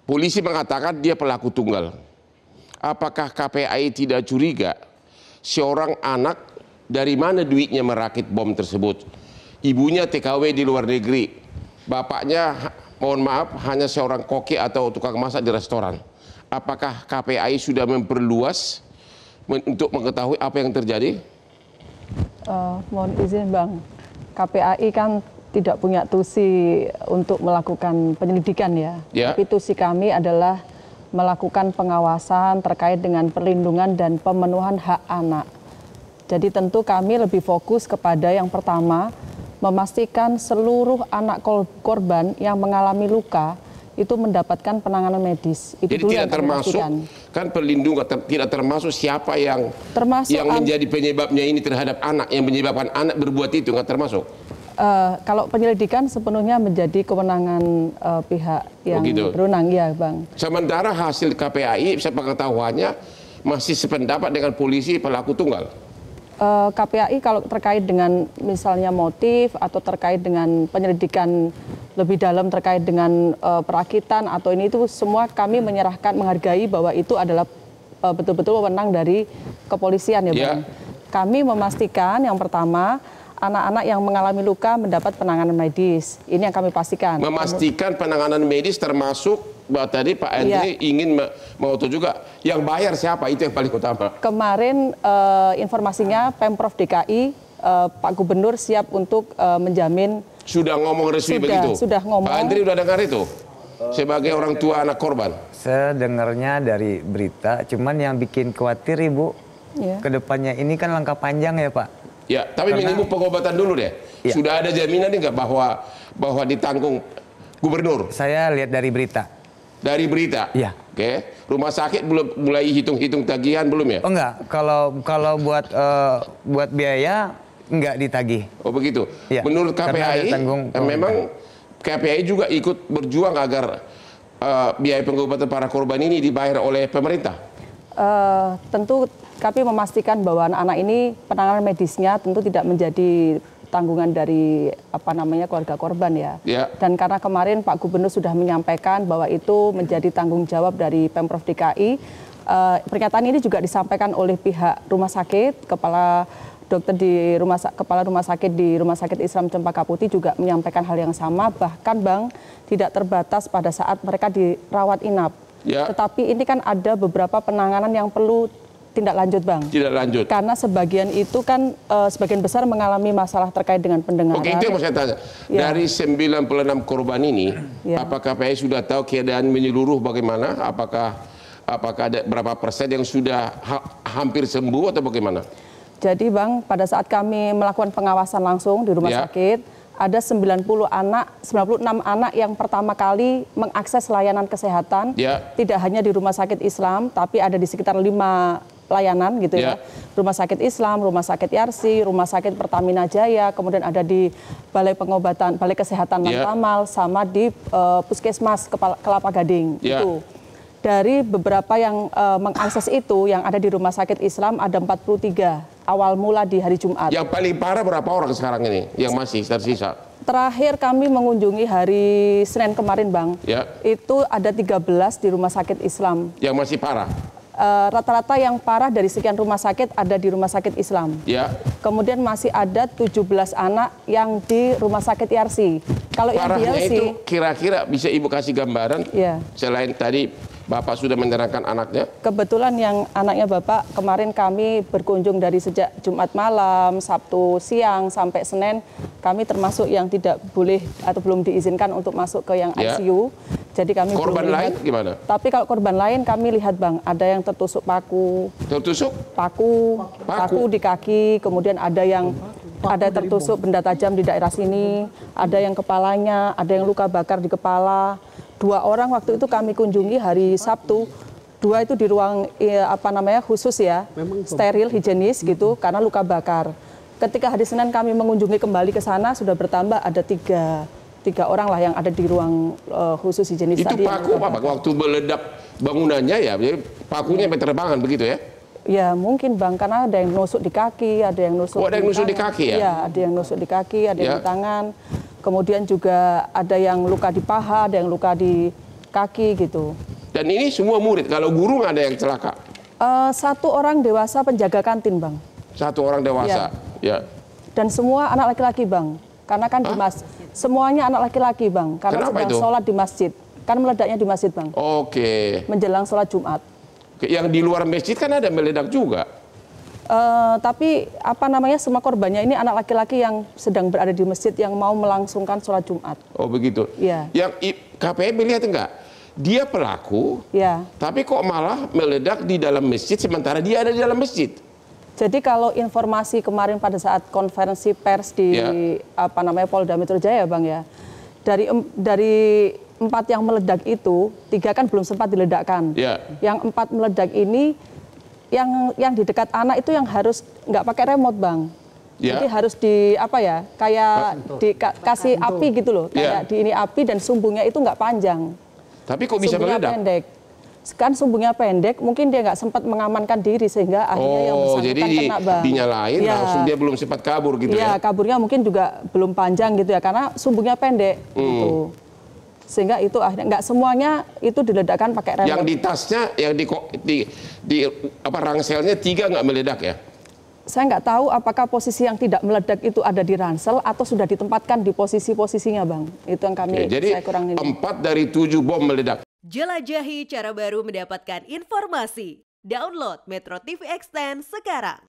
polisi mengatakan dia pelaku tunggal. Apakah KPAI tidak curiga seorang anak dari mana duitnya merakit bom tersebut? Ibunya TKW di luar negeri, bapaknya mohon maaf hanya seorang koki atau tukang masak di restoran. Apakah KPAI sudah memperluas untuk mengetahui apa yang terjadi? Mohon izin Bang, KPAI kan tidak punya tusi untuk melakukan penyelidikan ya. Tapi tusi kami adalah melakukan pengawasan terkait dengan perlindungan dan pemenuhan hak anak. Jadi tentu kami lebih fokus kepada yang pertama, memastikan seluruh anak korban yang mengalami luka itu mendapatkan penanganan medis. Itu jadi tidak termasuk kan perlindungan, tidak termasuk siapa yang menjadi penyebabnya ini terhadap anak, yang menyebabkan anak berbuat itu, nggak termasuk. Kalau penyelidikan sepenuhnya menjadi kewenangan pihak yang berwenang, ya Bang. Sementara hasil KPAI, sepengetahuannya masih sependapat dengan polisi pelaku tunggal. KPAI kalau terkait dengan misalnya motif atau terkait dengan penyelidikan lebih dalam terkait dengan perakitan atau ini, itu semua kami menyerahkan, menghargai bahwa itu adalah betul-betul wewenang dari kepolisian ya Bang. Kami memastikan yang pertama, anak-anak yang mengalami luka mendapat penanganan medis. Ini yang kami pastikan. Memastikan penanganan medis termasuk bahwa tadi Pak Andri ingin mau tahu juga yang bayar siapa, itu yang paling utama. Kemarin informasinya Pemprov DKI, Pak Gubernur siap untuk menjamin. Sudah ngomong resmi begitu? Sudah ngomong. Pak Andri udah dengar itu? Sebagai orang tua anak korban? Saya dengarnya dari berita, cuman yang bikin khawatir Ibu, kedepannya ini kan langkah panjang ya Pak. Ya, tapi minimum pengobatan dulu deh. Ya. Sudah ada jaminan nggak bahwa ditanggung Gubernur? Saya lihat dari berita. Dari berita? Iya. Oke. Rumah sakit belum mulai hitung-hitung tagihan belum ya? Oh enggak, kalau buat biaya enggak ditagih. Oh begitu. Ya. Menurut KPAI, memang KPAI juga ikut berjuang agar biaya pengobatan para korban ini dibayar oleh pemerintah. Tentu kami memastikan bahwa anak-anak ini penanganan medisnya tentu tidak menjadi tanggungan dari keluarga korban ya. Dan karena kemarin Pak Gubernur sudah menyampaikan bahwa itu menjadi tanggung jawab dari Pemprov DKI, pernyataan ini juga disampaikan oleh pihak rumah sakit, kepala rumah sakit di Rumah Sakit Islam Cempaka Putih juga menyampaikan hal yang sama, bahkan Bang tidak terbatas pada saat mereka dirawat inap. Tetapi ini kan ada beberapa penanganan yang perlu tindak lanjut Bang. Tidak lanjut. Karena sebagian itu kan sebagian besar mengalami masalah terkait dengan pendengaran. Oke, itu yang mau saya tanya. Dari 96 korban ini, apakah KPAI sudah tahu keadaan menyeluruh bagaimana? Apakah ada berapa persen yang sudah hampir sembuh atau bagaimana? Jadi Bang, pada saat kami melakukan pengawasan langsung di rumah sakit, ada 96 anak yang pertama kali mengakses layanan kesehatan, tidak hanya di Rumah Sakit Islam, tapi ada di sekitar 5 layanan gitu ya. Rumah Sakit Islam, Rumah Sakit Yarsi, Rumah Sakit Pertamina Jaya, kemudian ada di Balai Kesehatan Lantamal, sama di Puskesmas Kelapa Gading. Itu. Dari beberapa yang mengakses itu, yang ada di Rumah Sakit Islam ada 43 awal mula di hari Jumat. Yang paling parah berapa orang sekarang ini yang masih tersisa? Terakhir kami mengunjungi hari Senin kemarin Bang, itu ada 13 di Rumah Sakit Islam. Yang masih parah? Rata-rata yang parah dari sekian rumah sakit ada di Rumah Sakit Islam. Kemudian masih ada 17 anak yang di Rumah Sakit Yarsi. Kalau yang di Yarsi, itu kira-kira bisa Ibu kasih gambaran? Selain tadi Bapak sudah menyerahkan anaknya? Kebetulan yang anaknya Bapak kemarin kami berkunjung dari sejak Jumat malam, Sabtu siang sampai Senin, kami termasuk yang tidak boleh atau belum diizinkan untuk masuk ke yang ICU. Jadi kami korban lain gimana? Tapi kalau korban lain kami lihat Bang, ada yang tertusuk paku. Tertusuk? Paku di kaki, kemudian ada yang tertusuk benda tajam di daerah sini, ada yang kepalanya, ada yang luka bakar di kepala. 2 orang waktu itu kami kunjungi hari Sabtu, 2 itu di ruang khusus ya, steril, higienis gitu, karena luka bakar. Ketika hari Senin kami mengunjungi kembali ke sana, sudah bertambah ada 3 orang lah yang ada di ruang khusus higienis itu tadi. Itu paku apa? Waktu meledak bangunannya ya, pakunya berterbangan begitu ya? Ya mungkin Bang, karena ada yang nusuk di kaki, ada yang nusuk ada yang nusuk di kaki ya? Iya, ada yang nusuk di kaki, ada yang di tangan. Kemudian juga ada yang luka di paha, ada yang luka di kaki gitu. Dan ini semua murid, kalau guru nggak ada yang celaka? Satu orang dewasa penjaga kantin, Bang. Satu orang dewasa, ya. Dan semua anak laki-laki, Bang. Karena kan semuanya anak laki-laki, Bang. Karena sedang sholat di masjid. Kan meledaknya di masjid, Bang. Oke. Menjelang sholat Jumat. Yang di luar masjid kan ada meledak juga. Tapi apa namanya, semua korbannya ini anak laki-laki yang sedang berada di masjid yang mau melangsungkan sholat Jumat. Oh begitu. Iya. Yang KPM lihat enggak? Dia pelaku, ya. Tapi kok malah meledak di dalam masjid sementara dia ada di dalam masjid. Jadi kalau informasi kemarin pada saat konferensi pers di Polda Metro Jaya, Bang ya, dari 4 yang meledak itu 3 kan belum sempat diledakkan. Ya. Yang 4 meledak ini yang di dekat anak itu yang harus nggak pakai remote, Bang. Ya. Jadi harus kayak dikasih api gitu loh, kayak di ini api dan sumbungnya itu nggak panjang. Tapi kok bisa sumbungnya meledak? Pendek. Kan sumbungnya pendek, mungkin dia nggak sempat mengamankan diri sehingga akhirnya yang bersangkutan kena, Bang. Dinyalain langsung dia belum sempat kabur gitu ya? Kaburnya mungkin juga belum panjang gitu ya, karena sumbungnya pendek gitu. Sehingga itu akhirnya nggak semuanya itu diledakkan pakai remote. Yang di tasnya, yang di rangselnya 3 nggak meledak ya? Saya nggak tahu apakah posisi yang tidak meledak itu ada di ransel atau sudah ditempatkan di posisi-posisinya, Bang. Itu yang saya kurang ini. Jadi 4 dari 7 bom meledak. Jelajahi cara baru mendapatkan informasi. Download Metro TV Extend sekarang.